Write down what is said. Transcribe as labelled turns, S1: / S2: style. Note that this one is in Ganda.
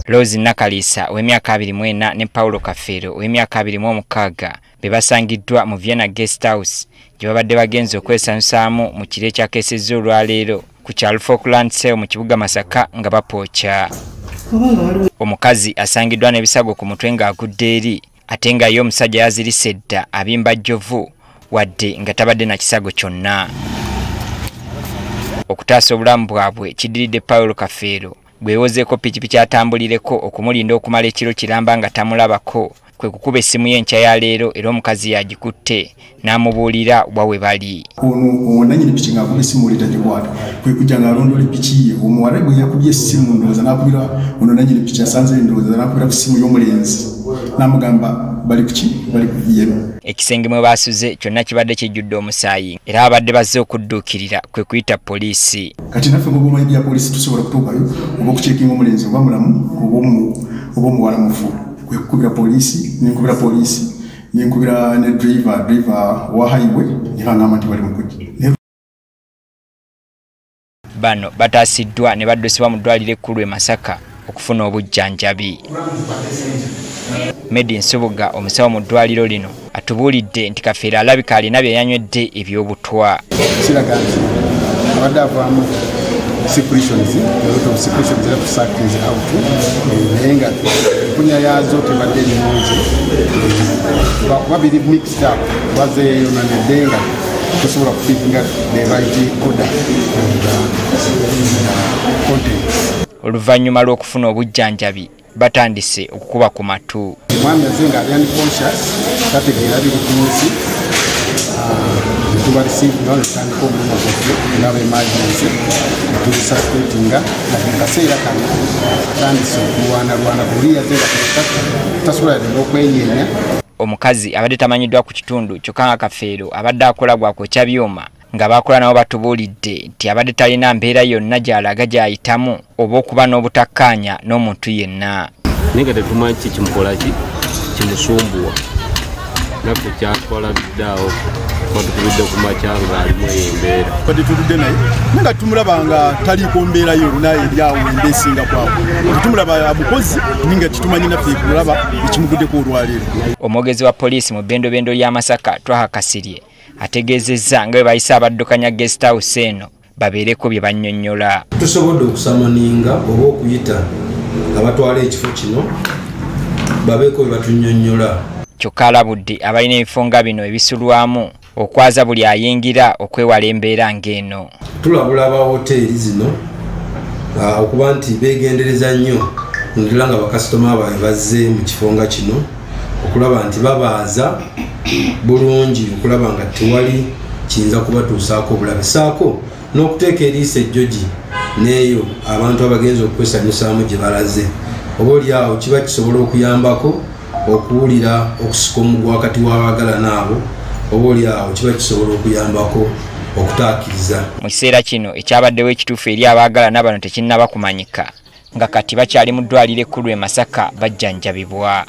S1: Rose Nakalisa w'emyaka 24 ne Paulo Kafero w'emyaka 26 bebasangiddwa mu Vienna Guest House gye babadde bagenze okwesansaamu mu kire kya kesezo olwaleero ku kyalo Falklands mu kibuga Masaka nga bapoocha. Omukazi asangiddwa n'ebisago ku mutwe ng'agudde eri ate nga ye omusajja yazirise dda abimba jjovu wadde nga tabadde na kisago kyonna. Okutaasa obulamu bwabwe kidiridde Paulo Kafero gwewozeeko pikipiki atambulireko okumulinda okumala ekiro kiramba nga tamulabako kwe kukuba essimu y'enkya ya leero era omukazi yagikutte n'amubuulira bwawe bali.
S2: Ono nanyini piki ng'akuba essimu olitagikwata kwe kujja ng'alondola epiki ye omuwala bwe yakubye essimu ndowooza n'akubira ono nanyini piki asanze ndowooza n'akubira ku ssimu y'omulenzi n'amugamba bali kuki bali ku yeno.
S1: Ekisenge mwe baasuze kyonna kibadde kijjudde omusaayi era abadde bazze okudduukirira kwe kuyita poliisi.
S2: Kati naffe mu bw'omanyi bya poliisi tusobola kutuukayo oba okucekinga omulenzi oba mulamu oba omuwala mufu kwe kukubira poliisi n'enkubira poliisi n'enkubira ne driver wa highway nebangamba nti bali mukugi.
S1: Bano bataasiddwa ne baddusibwa mu ddwaliro ekkulu e Masaka okufuna obujjanjabi. Medi Nsubuga omusawo mu ddwaliro lino atubuulidde nti Kafeero alabika alina bye yanywedde eby'obutwa.
S2: Kiraga nti abadde avaamu secretions era tusakiriza awutu naye nga empunya yaazo tebadde ennungi lwakuba biri mixed up bazeeyonanedde nga tusobola kufitinga the right order contents.
S1: Oluvannyuma lw'okufuna obujjanjabi batandise okukuba ku matu.
S2: Omwami azze nga ali unconscious tategeera biri ku nsi tuba receiving olutandika omulimu gwaffe ngaba emergency tulisaspektinga kati kaseera kano atandise okulwanalwana buli yazze nga tasobola ddala okwenyeenya.
S1: Omukazi abadde tamanyiddwa ku kitundu kyokka nga Kafeero abadde akola gwakwokya byuma nga bakola nabo batubuulidde nti abadde talina mbeera yonna gy'alaga gy'ayitamu oba okuba n'obutakkaanya n'omuntu yenna.
S3: Naye nga tetumanyi ki kimukolaki kimusumbuwa naffe kyatwala biddaawo batukubidde ku makya ng'alimu embeera.
S2: Kati tuludde naye nga tumulaba nga taliiko mbeera yonna eri awo emba esinga kwawo tumulaba mukozi nga titumanyi naffe kulaba ekimuguddeko olwaleero.
S1: Omwogezi wa poliisi mu bbendobendo lya Masaka Twaha Kasirye ategeezezza nga bwe bayise abaddukanya guest house eno babeereko bye bannyonnyola.
S4: Tusobodde okusamaninga oba okuyita abatwala ekifo kino babeeko bye batunnyonnyola.
S1: Kyokka alabudde abalina ebifo nga bino ebisulwamu okwaza buli ayingira okwewala embeera ng'eno.
S4: Tulabula aba hoteeri zino okuba nti beegendereza nnyo ndira nga bakasitoma baabwe bazze mu kifo nga kino okulaba nti babaaza bulungi okulaba nga tewali kiyinza kubatuusaako obulabe saako n'okuteeka eriisa ejjogi n'eyo abantu abagenzi okwesanyusaamu gye balaze oba oli awo kiba kisobola okuyambako okuwulira okusika omugwa wakati w'abaagala naabo oba oli awo kiba kisobola okuyambako okutaakiriza.
S1: Mu kiseera kino ekyabaddewo ekituufu eri abaagala n'abano tekinnaba kumanyika nga kati bakyali mu ddwaliro ekkulu e Masaka bajjanjabibwa.